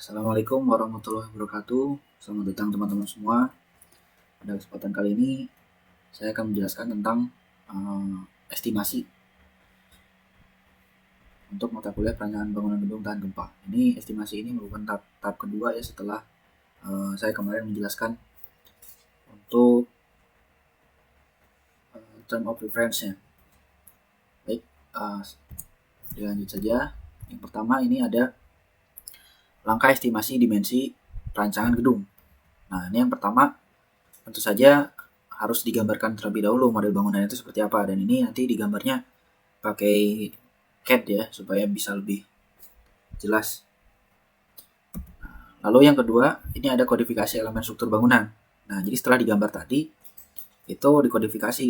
Assalamualaikum warahmatullahi wabarakatuh. Selamat datang teman-teman semua. Pada kesempatan kali ini saya akan menjelaskan tentang estimasi untuk mata kuliah perencanaan bangunan gedung tahan gempa. Ini estimasi ini merupakan tahap kedua ya setelah saya kemarin menjelaskan untuk term of reference-nya. Baik, dilanjut saja. Yang pertama ini ada langkah estimasi dimensi perancangan gedung. Nah, ini yang pertama tentu saja harus digambarkan terlebih dahulu model bangunan itu seperti apa, dan ini nanti digambarnya pakai CAD ya supaya bisa lebih jelas. Lalu yang kedua, ini ada kodifikasi elemen struktur bangunan. Nah, jadi setelah digambar tadi itu dikodifikasi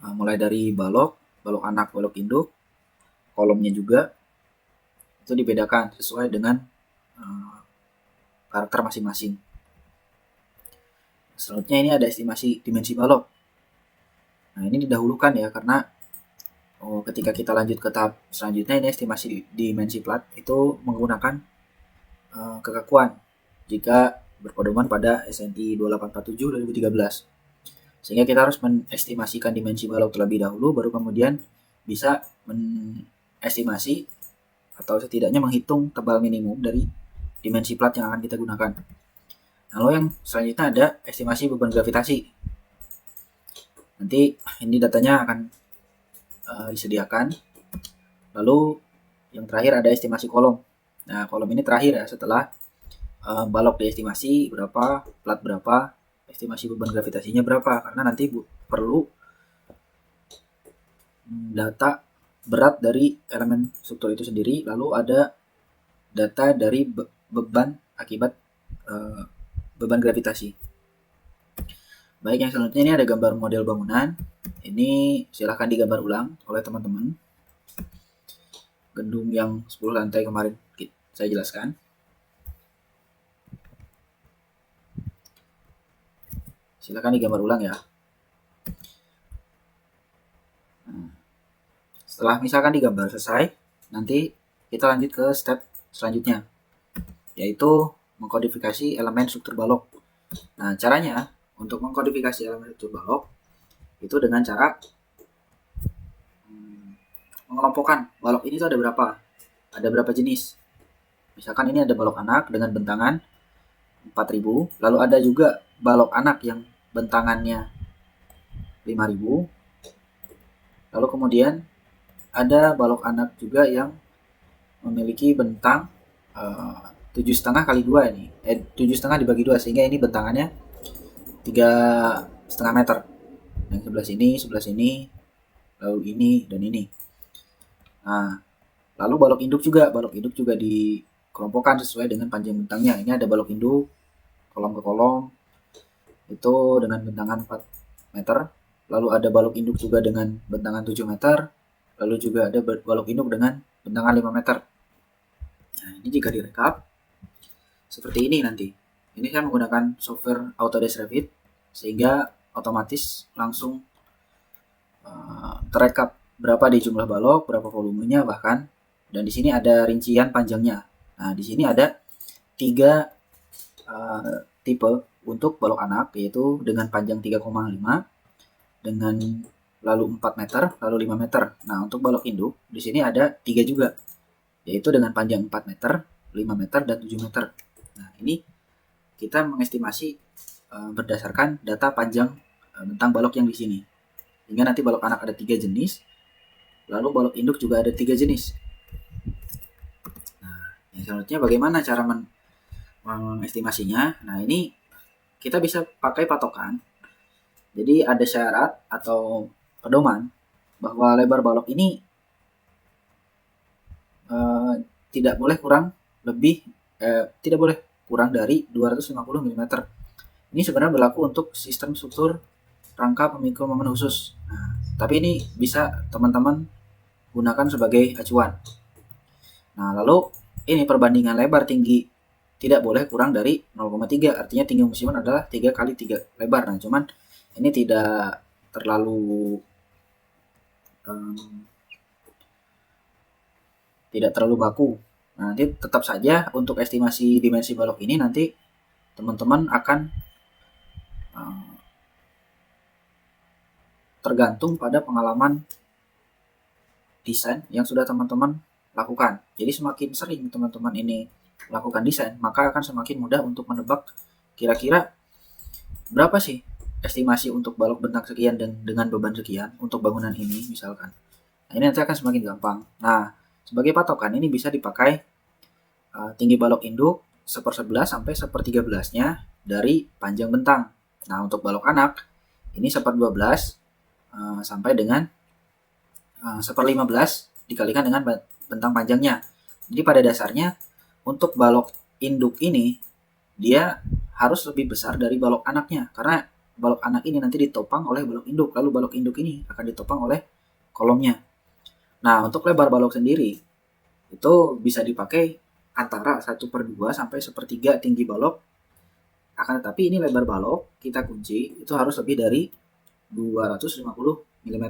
mulai dari balok anak, balok induk, kolomnya juga itu dibedakan sesuai dengan karakter masing-masing. Selanjutnya ini ada estimasi dimensi balok. Nah, ini didahulukan ya karena ketika kita lanjut ke tahap selanjutnya, ini estimasi dimensi plat itu menggunakan kekakuan jika berpedoman pada SNI 2847 2013. Sehingga kita harus mengestimasikan dimensi balok terlebih dahulu, baru kemudian bisa menestimasi atau setidaknya menghitung tebal minimum dari dimensi plat yang akan kita gunakan. Lalu yang selanjutnya ada estimasi beban gravitasi. Nanti ini datanya akan disediakan. Lalu yang terakhir ada estimasi kolom. Nah, kolom ini terakhir ya setelah balok diestimasi berapa, plat berapa, estimasi beban gravitasinya berapa, karena nanti perlu data berat dari elemen struktur itu sendiri, lalu ada data dari beban akibat beban gravitasi. Baik, yang selanjutnya ini ada gambar model bangunan. Ini silahkan digambar ulang oleh teman-teman. Gedung yang 10 lantai kemarin saya jelaskan. Silahkan digambar ulang ya. Setelah misalkan digambar selesai, nanti kita lanjut ke step selanjutnya, yaitu mengkodifikasi elemen struktur balok. Nah, caranya untuk mengkodifikasi elemen struktur balok itu dengan cara mengelompokkan balok ini tuh ada berapa jenis. Misalkan ini ada balok anak dengan bentangan 4000, lalu ada juga balok anak yang bentangannya 5000, lalu kemudian ada balok anak juga yang memiliki bentang 7,5 kali 2 ini, 7,5 dibagi 2, sehingga ini bentangannya 3,5 meter. Yang sebelah sini, lalu ini dan ini. Nah, lalu balok induk juga dikelompokkan sesuai dengan panjang bentangnya. Ini ada balok induk kolom ke kolom itu dengan bentangan 4 meter, lalu ada balok induk juga dengan bentangan 7 meter, lalu juga ada balok induk dengan bentangan 5 meter. Nah, ini jika direkap seperti ini nanti. Ini saya menggunakan software Autodesk Revit sehingga otomatis langsung terekap berapa di jumlah balok, berapa volumenya bahkan, dan di sini ada rincian panjangnya. Nah, di sini ada 3 tipe untuk balok anak, yaitu dengan panjang 3,5, dengan lalu 4 meter, lalu 5 meter. Nah, untuk balok induk di sini ada 3 juga, yaitu dengan panjang 4 meter, 5 meter, dan 7 meter. Nah, ini kita mengestimasi berdasarkan data panjang bentang balok yang di sini. Hingga nanti balok anak ada 3 jenis, lalu balok induk juga ada 3 jenis. Nah, yang selanjutnya bagaimana cara mengestimasinya? Nah, ini kita bisa pakai patokan. Jadi ada syarat atau pedoman bahwa lebar balok ini tidak boleh kurang dari 250 mm. Ini sebenarnya berlaku untuk sistem struktur rangka pemikul momen khusus. Nah, tapi ini bisa teman-teman gunakan sebagai acuan. Nah, lalu ini perbandingan lebar tinggi tidak boleh kurang dari 0,3, artinya tinggi musiman adalah 3 kali 3 lebar. Nah, cuman ini tidak terlalu baku. Nah, nanti tetap saja untuk estimasi dimensi balok ini nanti teman-teman akan tergantung pada pengalaman desain yang sudah teman-teman lakukan. Jadi semakin sering teman-teman ini melakukan desain, maka akan semakin mudah untuk menebak kira-kira berapa sih estimasi untuk balok bentang sekian dan dengan beban sekian untuk bangunan ini misalkan. Nah, ini nanti akan semakin gampang. Nah, sebagai patokan ini bisa dipakai tinggi balok induk 1/11 sampai 1/13-nya dari panjang bentang. Nah, untuk balok anak ini 1/12 sampai dengan 1/15 dikalikan dengan bentang panjangnya. Jadi pada dasarnya untuk balok induk ini dia harus lebih besar dari balok anaknya, karena balok anak ini nanti ditopang oleh balok induk, lalu balok induk ini akan ditopang oleh kolomnya. Nah, untuk lebar balok sendiri itu bisa dipakai antara 1/2 sampai 1/3 tinggi balok. Akan tetapi ini lebar balok kita kunci itu harus lebih dari 250 mm.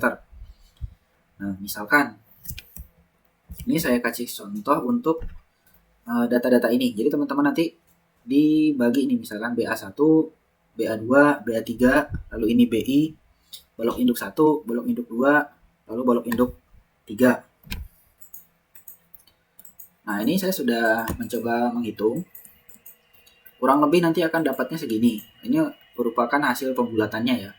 Nah, misalkan ini saya kasih contoh untuk data-data ini. Jadi teman-teman nanti dibagi ini misalkan BA1, BA2, BA3, lalu ini BI, balok induk 1, balok induk 2, lalu balok induk 3. Nah, ini saya sudah mencoba menghitung. Kurang lebih nanti akan dapatnya segini. Ini merupakan hasil pembulatannya ya.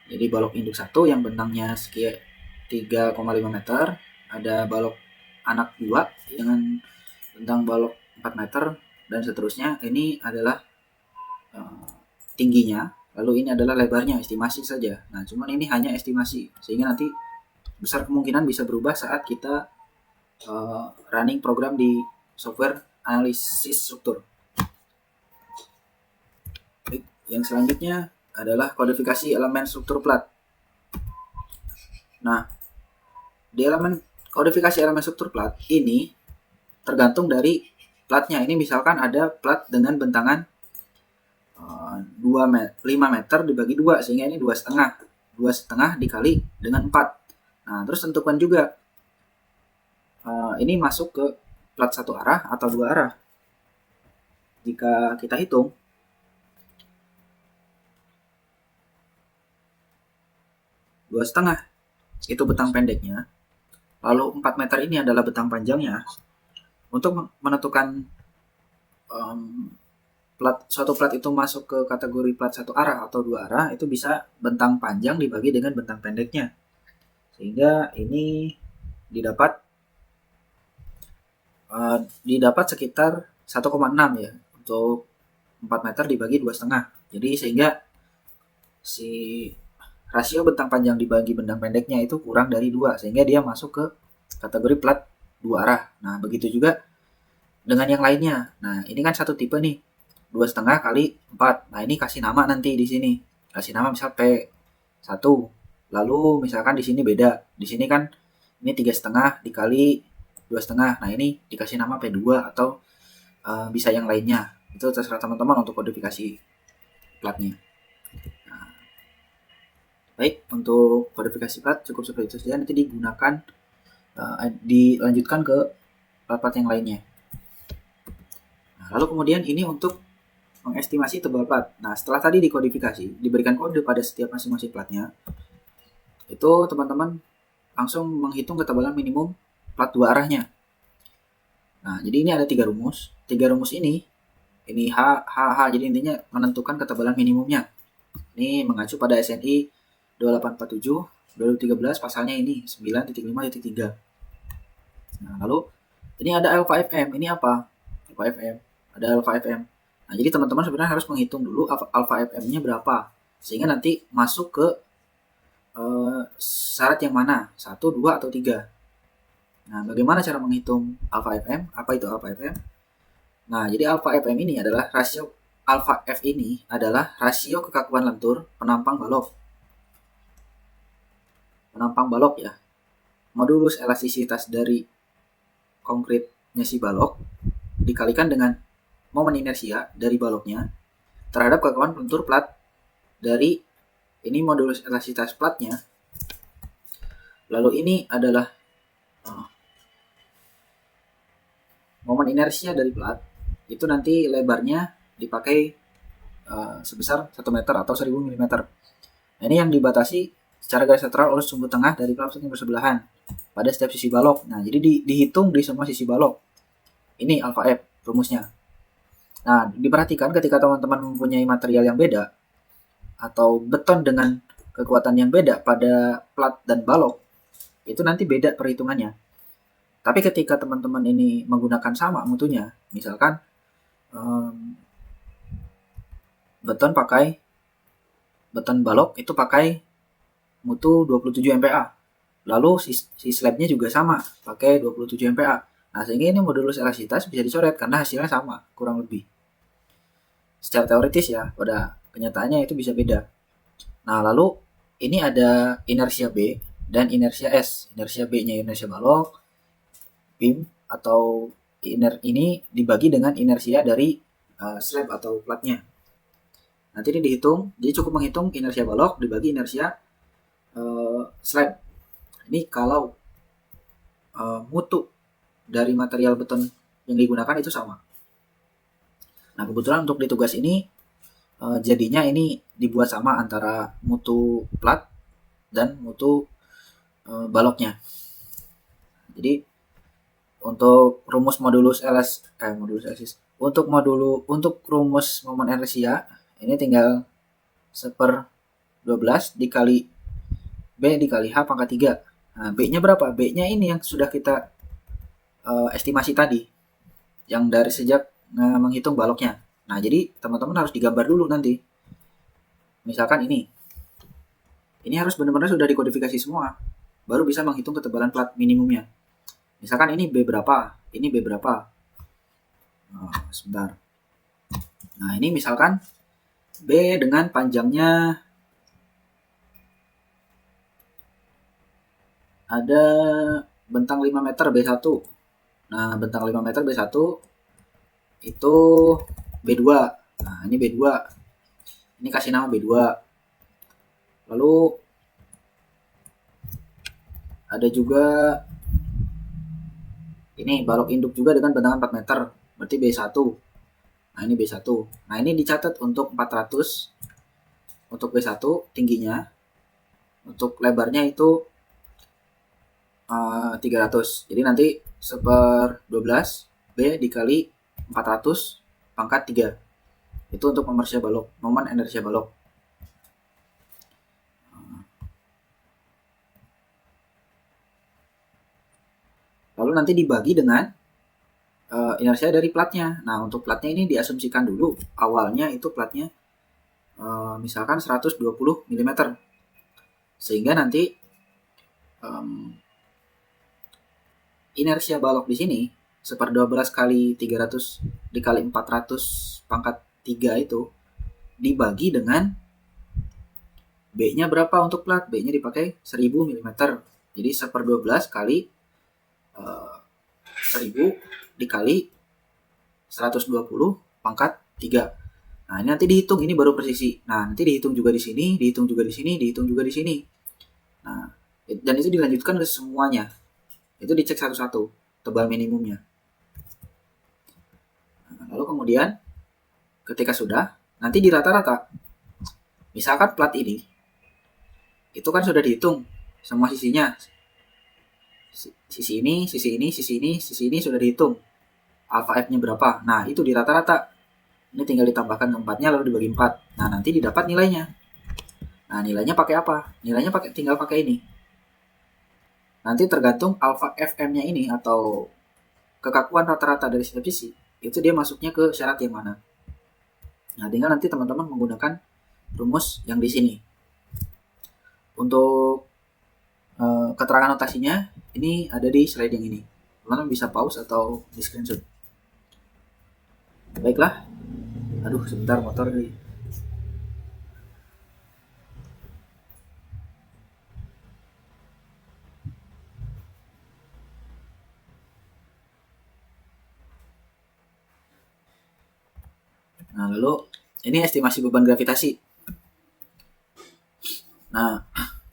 Jadi balok induk 1 yang bentangnya sekitar 3,5 meter, ada balok anak 2 dengan bentang balok 4 meter dan seterusnya. Ini adalah tingginya, lalu ini adalah lebarnya, estimasi saja. Nah, cuman ini hanya estimasi, sehingga nanti besar kemungkinan bisa berubah saat kita running program di software analisis struktur. Yang selanjutnya adalah kodifikasi elemen struktur plat. Nah, di elemen kodifikasi elemen struktur plat ini tergantung dari platnya. Ini misalkan ada plat dengan bentangan 5 meter dibagi 2, sehingga ini 2,5. 2,5 dikali dengan 4. Nah, terus tentukan juga ini masuk ke plat satu arah atau dua arah. Jika kita hitung, dua setengah itu betang pendeknya, lalu 4 meter ini adalah betang panjangnya. Untuk menentukan suatu plat itu masuk ke kategori plat satu arah atau dua arah, itu bisa bentang panjang dibagi dengan bentang pendeknya, sehingga ini didapat sekitar 1,6 ya untuk 4 meter dibagi 2,5. Jadi sehingga si rasio bentang panjang dibagi bentang pendeknya itu kurang dari 2, sehingga dia masuk ke kategori plat dua arah. Nah, begitu juga dengan yang lainnya. Nah, ini kan satu tipe nih, 2,5 kali 4. Nah, ini kasih nama nanti di sini. Kasih nama misal P1. Lalu misalkan di sini beda. Di sini kan ini 3,5 dikali 2,5. Nah, ini dikasih nama P2 atau bisa yang lainnya. Itu terserah teman-teman untuk kodifikasi platnya. Nah, baik, untuk kodifikasi plat cukup seperti itu saja. Nanti digunakan dilanjutkan ke plat-plat yang lainnya. Nah, lalu kemudian ini untuk mengestimasi tebal plat. Nah, setelah tadi dikodifikasi, diberikan kode pada setiap masing-masing platnya, itu teman-teman langsung menghitung ketebalan minimum plat dua arahnya. Nah, jadi ini ada 3 rumus. 3 rumus ini H, jadi intinya menentukan ketebalan minimumnya. Ini mengacu pada SNI 2847 2013, pasalnya ini 9.5.3. Nah, lalu ini ada alpha FM. Ini apa? Alpha FM. Ada alpha FM. Nah, jadi teman-teman sebenarnya harus menghitung dulu alpha FM-nya berapa, sehingga nanti masuk ke syarat yang mana, 1, 2, atau 3. Nah, bagaimana cara menghitung alpha FM? Apa itu alpha FM? Nah, jadi alpha FM ini adalah rasio alpha F ini adalah rasio kekakuan lentur penampang balok. Penampang balok ya. Modulus elastisitas dari konkretnya si balok dikalikan dengan momen inersia dari baloknya terhadap kekakuan lentur plat dari ini modulus elastisitas platnya. Lalu ini adalah momen inersia dari plat itu nanti lebarnya dipakai sebesar 1 meter atau 1000 mm. Nah, ini yang dibatasi secara garis lateral oleh sumbu tengah dari plat yang bersebelahan pada setiap sisi balok. Nah, jadi dihitung di semua sisi balok. Ini alfa F rumusnya. Nah, diperhatikan ketika teman-teman mempunyai material yang beda atau beton dengan kekuatan yang beda pada plat dan balok, itu nanti beda perhitungannya. Tapi ketika teman-teman ini menggunakan sama mutunya, misalkan beton balok itu pakai mutu 27 MPa. Lalu si slabnya juga sama, pakai 27 MPa. Nah, sehingga ini modulus elastisitas bisa dicoret karena hasilnya sama, kurang lebih. Secara teoritis ya, pada kenyataannya itu bisa beda. Nah, lalu ini ada inersia B dan inersia S. Inersia B-nya inersia balok, beam atau ini dibagi dengan inersia dari slab atau platnya. Nanti ini dihitung, jadi cukup menghitung inersia balok dibagi inersia slab. Ini kalau mutu dari material beton yang digunakan itu sama. Nah, kebetulan untuk di tugas ini jadinya ini dibuat sama antara mutu plat dan mutu baloknya. Jadi untuk rumus modulus untuk rumus momen inersia ini tinggal 1/12 dikali B dikali H pangkat 3. Nah, B-nya berapa? B-nya ini yang sudah kita estimasi tadi. Yang dari sejak menghitung baloknya. Nah, jadi teman-teman harus digambar dulu nanti. Misalkan ini. Ini harus benar-benar sudah dikodifikasi semua. Baru bisa menghitung ketebalan plat minimumnya. Misalkan ini B berapa, ini B berapa. Sebentar. Nah, ini misalkan B dengan panjangnya ada bentang 5 meter B1. Nah, bentang 5 meter B1 itu B2. Nah, ini B2. Ini kasih nama B2. Lalu ada juga ini balok induk juga dengan bentangan 4 meter. Berarti B1. Nah, ini B1. Nah, ini dicatat untuk 400. Untuk B1 tingginya. Untuk lebarnya itu 300. Jadi nanti 1/12 B dikali 400 pangkat 3. Itu untuk momen inersia balok. Lalu nanti dibagi dengan inersia dari platnya. Nah, untuk platnya ini diasumsikan dulu. Awalnya itu platnya misalkan 120 mm. Sehingga nanti inersia balok di sini 1/12 kali 300 dikali 400 pangkat 3 itu dibagi dengan B-nya berapa untuk plat? B-nya dipakai 1000 mm. Jadi 1/12 kali 1000 dikali 120 pangkat 3. Nah, ini nanti dihitung, ini baru presisi. Nah, nanti dihitung juga di sini, dihitung juga di sini, dihitung juga di sini. Nah, dan itu dilanjutkan ke semuanya. Itu dicek satu-satu tebal minimumnya. Nah, lalu kemudian ketika sudah, nanti di rata-rata. Misalkan plat ini itu kan sudah dihitung semua sisinya. Sisi ini, sisi ini, sisi ini, sisi ini sudah dihitung. Alpha F-nya berapa? Nah, itu di rata-rata. Ini tinggal ditambahkan keempatnya lalu dibagi 4. Nah, nanti didapat nilainya. Nah, nilainya pakai apa? Nilainya tinggal pakai ini. Nanti tergantung alpha FM-nya ini atau kekakuan rata-rata dari setiap sisi. Itu dia masuknya ke syarat yang mana. Nah, tinggal nanti teman-teman menggunakan rumus yang di sini. Untuk keterangan notasinya ini ada di slide yang ini. Teman-teman bisa pause atau di screenshot. Baiklah. Aduh, sebentar motor nih. Nah, lalu ini estimasi beban gravitasi. Nah,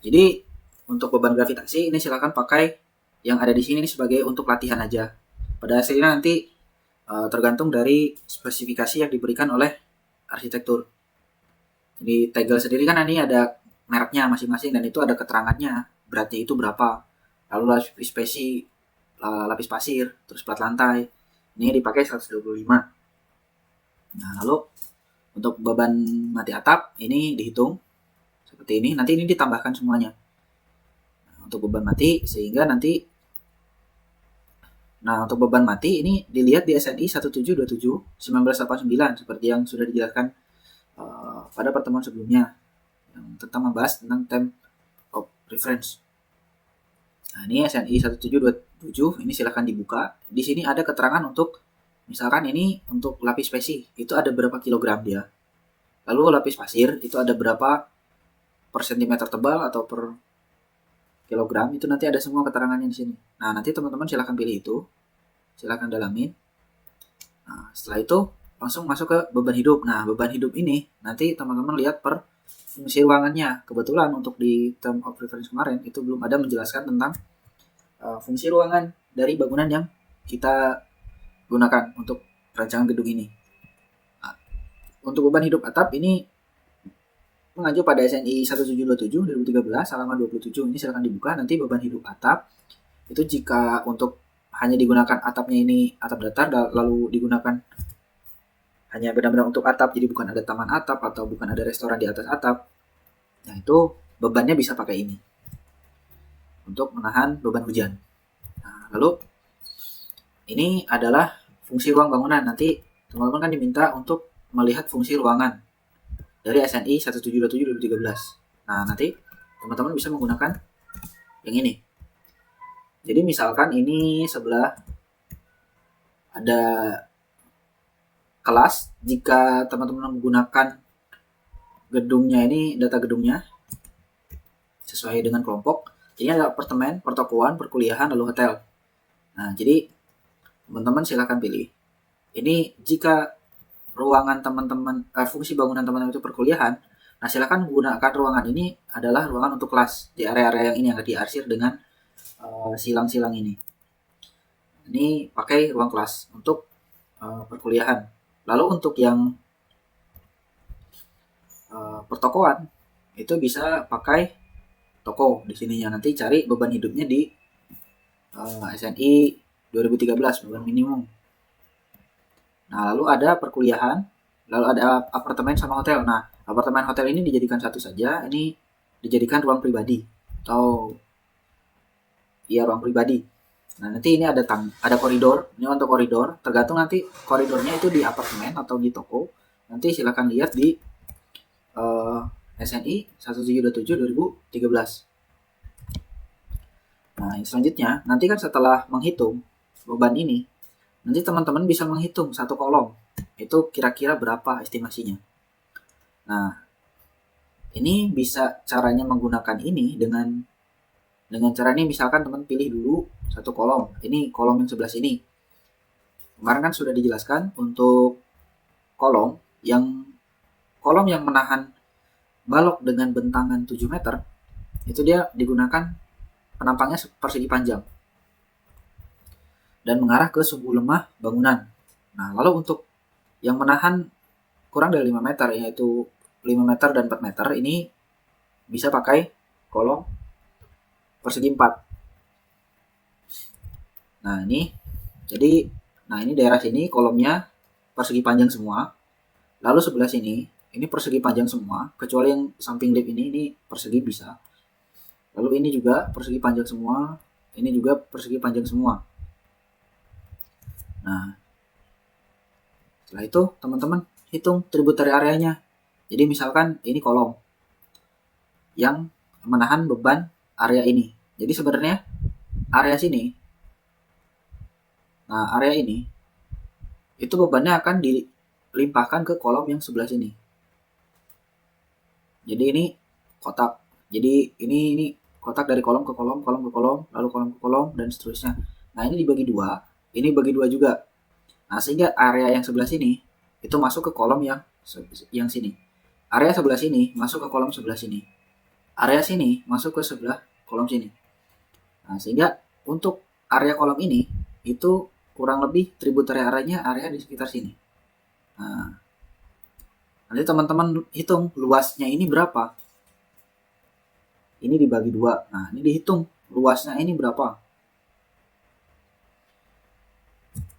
jadi untuk beban gravitasi ini silakan pakai yang ada di sini sebagai untuk latihan aja. Pada hasilnya nanti tergantung dari spesifikasi yang diberikan oleh arsitektur. Jadi tegel sendiri kan ini ada mereknya masing-masing dan itu ada keterangannya beratnya itu berapa. Lalu lapis pasir, terus plat lantai. Ini dipakai 125. Nah, lalu untuk beban mati atap ini dihitung seperti ini. Nanti ini ditambahkan semuanya. Nah, untuk beban mati sehingga nanti untuk beban mati ini dilihat di SNI 1727 1989 seperti yang sudah dijelaskan pada pertemuan sebelumnya yang tentang membahas tentang term of reference. Nah, ini SNI 1727 ini silahkan dibuka. Di sini ada keterangan untuk misalkan ini untuk lapis spesi itu ada berapa kilogram dia. Lalu lapis pasir itu ada berapa per sentimeter tebal atau per kilogram, itu nanti ada semua keterangannya di sini. Nah, nanti teman-teman silahkan pilih itu. Silahkan dalamin. Nah, setelah itu langsung masuk ke beban hidup. Nah, beban hidup ini nanti teman-teman lihat per fungsi ruangannya. Kebetulan untuk di term of reference kemarin itu belum ada menjelaskan tentang fungsi ruangan dari bangunan yang kita gunakan untuk rancangan gedung ini. Nah, untuk beban hidup atap ini mengacu pada SNI 1727 2013 halaman 27 ini silahkan dibuka. Nanti beban hidup atap itu jika untuk hanya digunakan atapnya ini atap datar lalu digunakan hanya benar-benar untuk atap, jadi bukan ada taman atap atau bukan ada restoran di atas atap, nah itu bebannya bisa pakai ini untuk menahan beban hujan. Nah, lalu ini adalah fungsi ruang bangunan. Nanti teman-teman kan diminta untuk melihat fungsi ruangan dari SNI 1727 2013. Nah, nanti teman-teman bisa menggunakan yang ini. Jadi misalkan ini sebelah ada kelas, jika teman-teman menggunakan gedungnya ini, data gedungnya sesuai dengan kelompok, ini ada apartemen, pertokoan, perkuliahan, lalu hotel. Nah, jadi teman-teman silahkan pilih. Ini jika ruangan teman-teman, fungsi bangunan teman-teman itu perkuliahan, nah silakan menggunakan ruangan ini adalah ruangan untuk kelas di area-area yang ini yang diarsir dengan silang-silang ini. Ini pakai ruang kelas untuk perkuliahan. Lalu untuk yang pertokoan itu bisa pakai toko di sininya. Nanti cari beban hidupnya di SNI 2013 beban minimum. Nah, lalu ada perkuliahan, lalu ada apartemen sama hotel. Nah, apartemen hotel ini dijadikan satu saja, ini dijadikan ruang pribadi atau ruang pribadi. Nah, nanti ini ada koridor, ini untuk koridor, tergantung nanti koridornya itu di apartemen atau di toko. Nanti silakan lihat di SNI 1727 2013. Nah, yang selanjutnya, nanti kan setelah menghitung beban ini, nanti teman-teman bisa menghitung satu kolom itu kira-kira berapa estimasinya. Nah, ini bisa caranya menggunakan ini dengan cara ini. Misalkan teman pilih dulu satu kolom, ini kolom yang sebelah sini. Kemarin kan sudah dijelaskan untuk kolom yang menahan balok dengan bentangan 7 meter itu dia digunakan penampangnya persegi panjang dan mengarah ke sumbu lemah bangunan. Nah, lalu untuk yang menahan kurang dari 5 meter, yaitu 5 meter dan 4 meter, ini bisa pakai kolom persegi 4. Nah, ini daerah sini kolomnya persegi panjang semua. Lalu sebelah sini, ini persegi panjang semua, kecuali yang samping lip ini persegi bisa. Lalu ini juga persegi panjang semua, ini juga persegi panjang semua. Nah, setelah itu teman-teman hitung tributary areanya. Jadi misalkan ini kolom yang menahan beban area ini. Jadi sebenarnya area sini, nah area ini itu bebannya akan dilimpahkan ke kolom yang sebelah sini. Jadi ini kotak. Jadi ini kotak dari kolom ke kolom, kolom ke kolom, lalu kolom ke kolom dan seterusnya. Nah, ini dibagi dua. Ini bagi dua juga. Nah, sehingga area yang sebelah sini itu masuk ke kolom yang sini. Area sebelah sini masuk ke kolom sebelah sini. Area sini masuk ke sebelah kolom sini. Nah, sehingga untuk area kolom ini itu kurang lebih tributary area-nya area di sekitar sini. Nah, nanti teman-teman hitung luasnya ini berapa. Ini dibagi 2. Nah, ini dihitung luasnya ini berapa.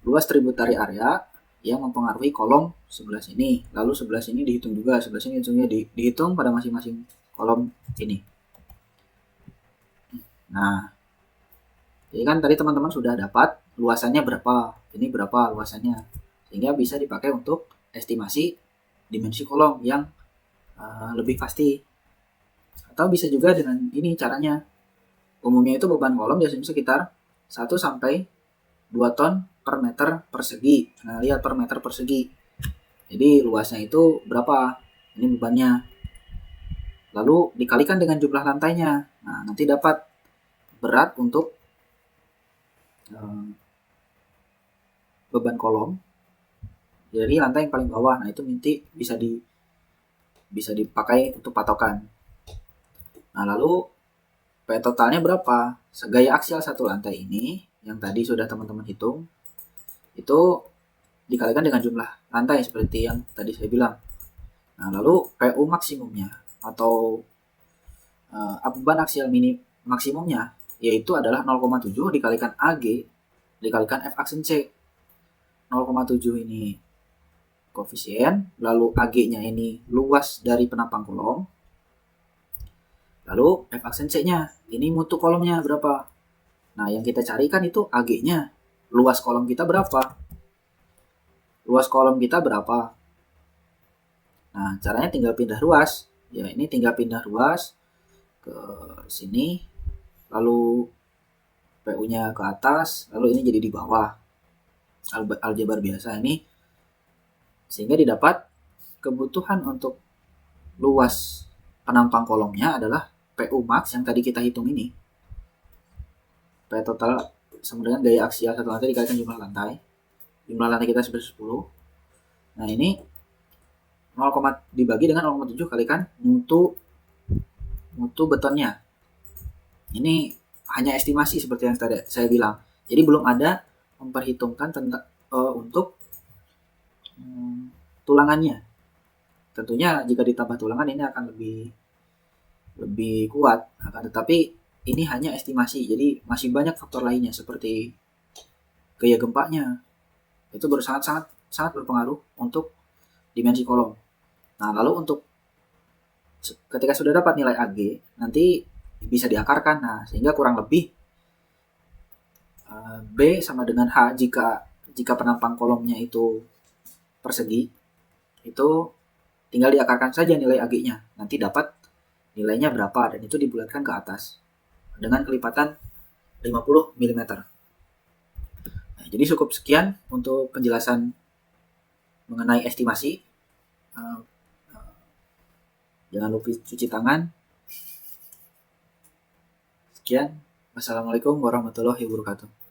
Luas tributary area yang mempengaruhi kolom sebelah sini. Lalu sebelah sini dihitung juga, sebelah sini hitungnya dihitung pada masing-masing kolom ini. Nah, jadi kan tadi teman-teman sudah dapat luasannya berapa, ini berapa luasannya, sehingga bisa dipakai untuk estimasi dimensi kolom yang lebih pasti. Atau bisa juga dengan ini caranya. Umumnya itu beban kolom biasanya sekitar 1 sampai 2 ton per meter persegi. Nah, lihat per meter persegi. Jadi luasnya itu berapa? Ini bebannya. Lalu dikalikan dengan jumlah lantainya. Nah, nanti dapat berat untuk beban kolom dari lantai yang paling bawah. Nah, itu nanti bisa dipakai untuk patokan. Nah, lalu P totalnya berapa? Segaya aksial satu lantai ini yang tadi sudah teman-teman hitung itu dikalikan dengan jumlah lantai seperti yang tadi saya bilang. Nah, lalu PU maksimumnya atau beban aksial maksimumnya yaitu adalah 0,7 dikalikan AG dikalikan F aksen C. 0,7 ini koefisien, lalu AG-nya ini luas dari penampang kolom. Lalu F aksen C-nya, ini mutu kolomnya berapa? Nah, yang kita carikan itu AG-nya. Luas kolom kita berapa? Luas kolom kita berapa? Nah, caranya tinggal pindah ruas. Ya, ini tinggal pindah ruas ke sini, lalu PU-nya ke atas, lalu ini jadi di bawah. Aljabar biasa ini. Sehingga didapat kebutuhan untuk luas penampang kolomnya adalah PU max yang tadi kita hitung ini. P total sama dengan gaya aksial satu lantai dikalikan jumlah lantai. Jumlah lantai kita sebenarnya 10. Nah, ini 0, dibagi dengan 0,7 kalikan mutu betonnya. Ini hanya estimasi seperti yang tadi saya bilang. Jadi belum ada memperhitungkan tentang untuk tulangannya. Tentunya jika ditambah tulangan ini akan lebih kuat. Akan tetapi ini hanya estimasi. Jadi masih banyak faktor lainnya seperti gaya gempanya. Itu sangat berpengaruh untuk dimensi kolom. Nah, lalu untuk ketika sudah dapat nilai AG, nanti bisa diakarkan. Nah, sehingga kurang lebih B sama dengan H jika penampang kolomnya itu persegi, itu tinggal diakarkan saja nilai AG-nya. Nanti dapat nilainya berapa dan itu dibulatkan ke atas dengan kelipatan 50 mm. Nah, jadi cukup sekian untuk penjelasan mengenai estimasi. Jangan lupa cuci tangan. Sekian. Wassalamualaikum warahmatullahi wabarakatuh.